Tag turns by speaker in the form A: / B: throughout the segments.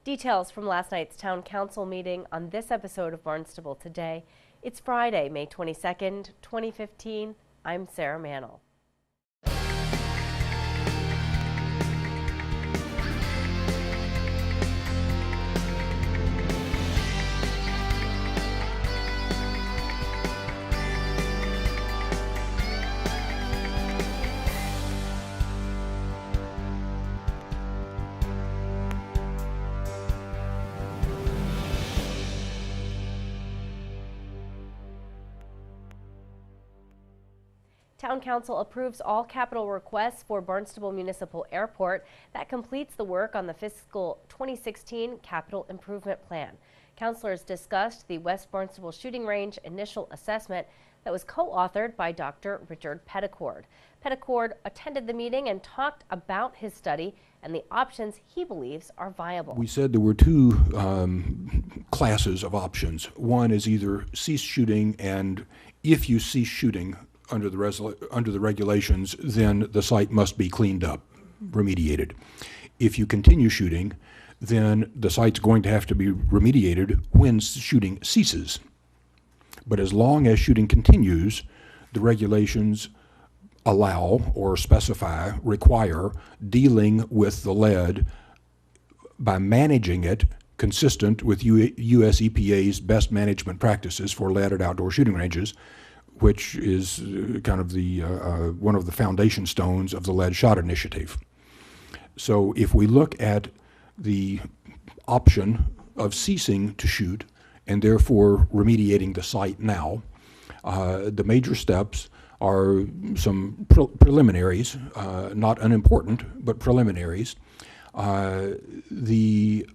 A: Details from last night's town council meeting on this episode of Barnstable Today. It's Friday, May 22nd, 2015. I'm Sarah Mannel. Town Council approves all capital requests for Barnstable Municipal Airport. That completes the work on the fiscal 2016 capital improvement plan. Councilors discussed the West Barnstable Shooting Range initial assessment that was co-authored by Dr. Richard Petticord. Petticord attended the meeting and talked about his study and the options he believes are viable.
B: We said there were two classes of options. One is either cease shooting, and if you cease shooting under the regulations, then the site must be cleaned up, remediated. If you continue shooting, then the site's going to have to be remediated when shooting ceases. But as long as shooting continues, the regulations allow or require dealing with the lead by managing it consistent with US EPA's best management practices for lead at outdoor shooting ranges, which is kind of the one of the foundation stones of the Lead Shot Initiative. So if we look at the option of ceasing to shoot and therefore remediating the site now, the major steps are some preliminaries, not unimportant, but preliminaries. The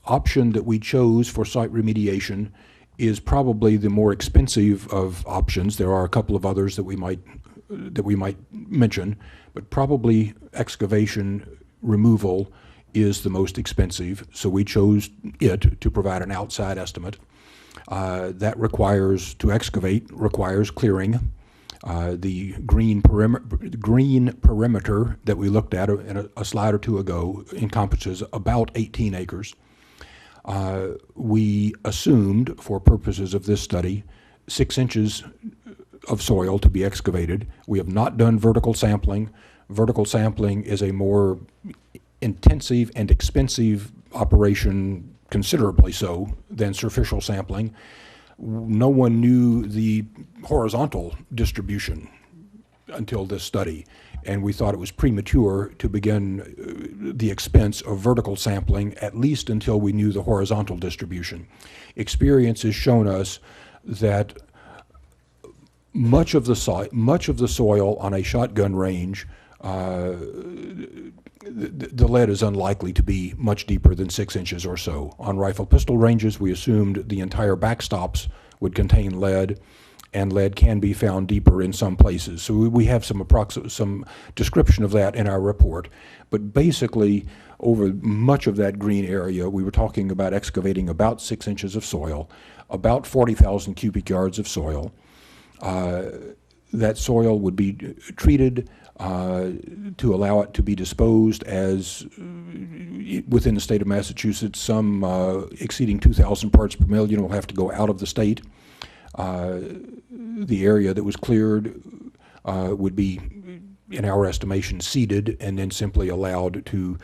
B: option that we chose for site remediation is probably the more expensive of options. There are a couple of others that we might mention, but probably excavation removal is the most expensive. So we chose it to provide an outside estimate. That requires clearing. The green perimeter that we looked at in a slide or two ago encompasses about 18 acres. We assumed, for purposes of this study, 6 inches of soil to be excavated. We have not done vertical sampling. Vertical sampling is a more intensive and expensive operation, considerably so, than superficial sampling. No one knew the horizontal distribution until this study, and we thought it was premature to begin the expense of vertical sampling, at least until we knew the horizontal distribution. Experience has shown us that much of the soil on a shotgun range, the lead is unlikely to be much deeper than 6 inches or so. On rifle pistol ranges, we assumed the entire backstops would contain lead, and lead can be found deeper in some places. So we have some description of that in our report. But basically, over much of that green area, we were talking about excavating about 6 inches of soil, about 40,000 cubic yards of soil. That soil would be treated to allow it to be disposed as, within the state of Massachusetts, some exceeding 2,000 parts per million will have to go out of the state. The area that was cleared would be, in our estimation, seeded and then simply allowed to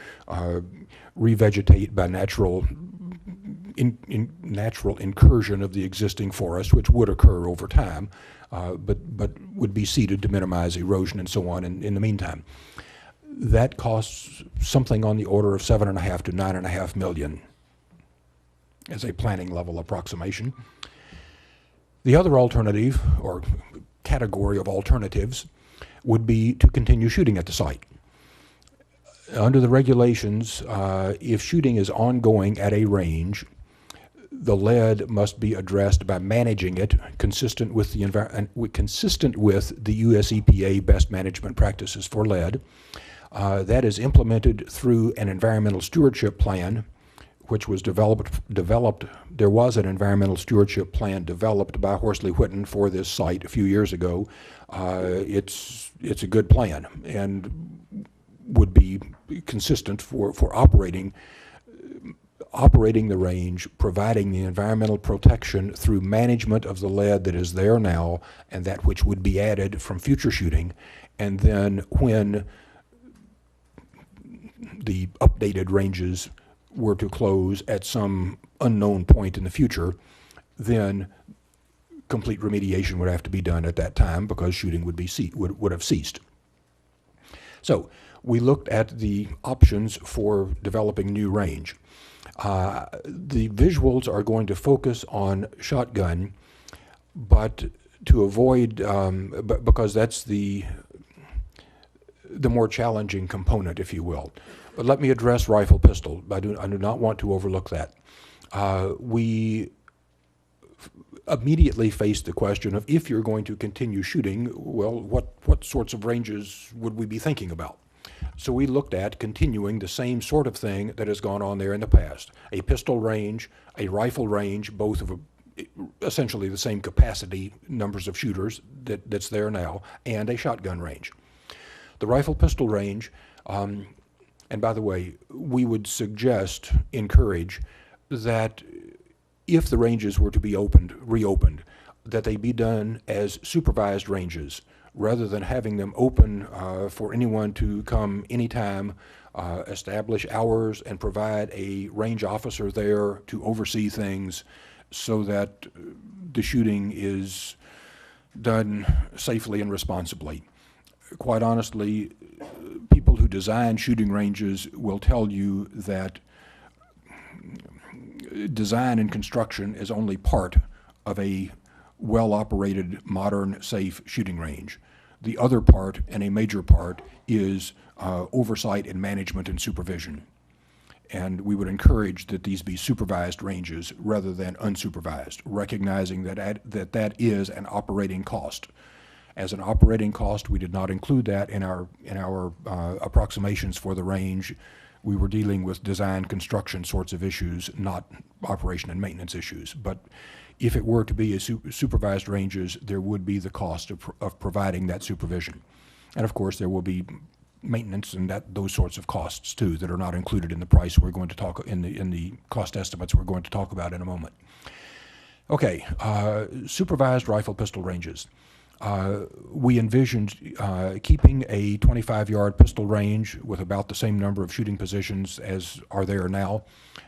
B: revegetate by natural incursion of the existing forest, which would occur over time, but would be seeded to minimize erosion and so on in the meantime. That costs something on the order of $7.5 to $9.5 million as a planning level approximation. The other alternative, or category of alternatives, would be to continue shooting at the site. Under the regulations, if shooting is ongoing at a range, the lead must be addressed by managing it consistent with the US EPA best management practices for lead. That is implemented through an environmental stewardship plan, which was developed. There was an environmental stewardship plan developed by Horsley Whitten for this site a few years ago. It's a good plan and would be consistent for operating operating the range, providing the environmental protection through management of the lead that is there now and that which would be added from future shooting, and then when the updated ranges were to close at some unknown point in the future, then complete remediation would have to be done at that time because shooting would have ceased. So we looked at the options for developing new range. The visuals are going to focus on shotgun, but to avoid, because that's the more challenging component, if you will. But let me address rifle pistol. I do not want to overlook that. We immediately faced the question of, if you're going to continue shooting, well, what sorts of ranges would we be thinking about? So we looked at continuing the same sort of thing that has gone on there in the past. A pistol range, a rifle range, both of essentially the same capacity numbers of shooters that's there now, and a shotgun range. The rifle pistol range, and by the way, we would encourage that if the ranges were to be reopened, that they be done as supervised ranges rather than having them open for anyone to come anytime, establish hours, and provide a range officer there to oversee things so that the shooting is done safely and responsibly. Quite honestly, people who design shooting ranges will tell you that design and construction is only part of a well-operated, modern, safe shooting range. The other part, and a major part, is oversight and management and supervision. And we would encourage that these be supervised ranges rather than unsupervised, recognizing that is an operating cost. As an operating cost, we did not include that in our approximations for the range. We were dealing with design, construction sorts of issues, not operation and maintenance issues. But if it were to be a supervised ranges, there would be the cost of providing that supervision. And of course, there will be maintenance and those sorts of costs too that are not included in the price we're going to talk in the cost estimates we're going to talk about in a moment. Okay, supervised rifle pistol ranges. We envisioned keeping a 25-yard pistol range with about the same number of shooting positions as are there now,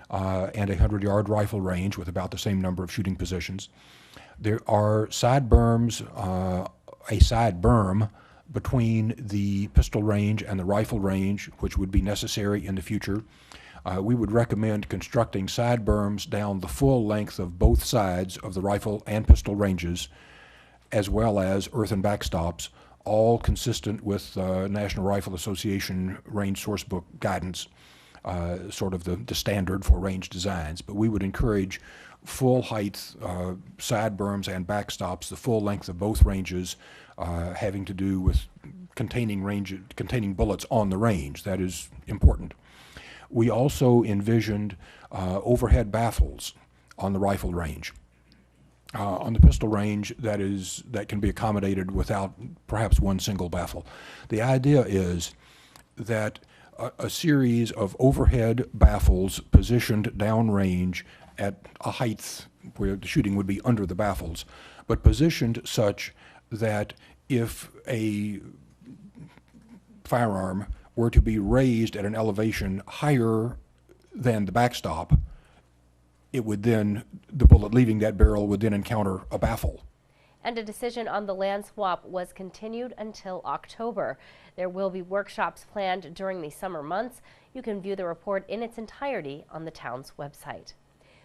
B: and a 100-yard rifle range with about the same number of shooting positions. There are side berms, a side berm between the pistol range and the rifle range, which would be necessary in the future. We would recommend constructing side berms down the full length of both sides of the rifle and pistol ranges, as well as earthen backstops, all consistent with National Rifle Association range sourcebook guidance, sort of the standard for range designs. But we would encourage full height side berms and backstops, the full length of both ranges, having to do with containing bullets on the range. That is important. We also envisioned overhead baffles on the rifle range. On the pistol range, that can be accommodated without perhaps one single baffle. The idea is that a series of overhead baffles positioned downrange at a height where the shooting would be under the baffles, but positioned such that if a firearm were to be raised at an elevation higher than the backstop, the bullet leaving that barrel would then encounter a baffle.
A: And a decision on the land swap was continued until October. There will be workshops planned during the summer months. You can view the report in its entirety on the town's website.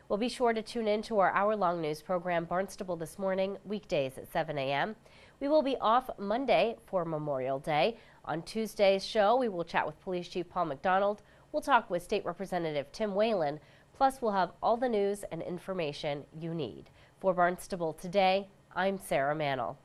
A: Well, be sure to tune in to our hour-long news program, Barnstable This Morning, weekdays at 7 a.m. We will be off Monday for Memorial Day. On Tuesday's show, we will chat with Police Chief Paul McDonald. We'll talk with State Representative Tim Whalen. Plus, we'll have all the news and information you need. For Barnstable Today, I'm Sarah Mannel.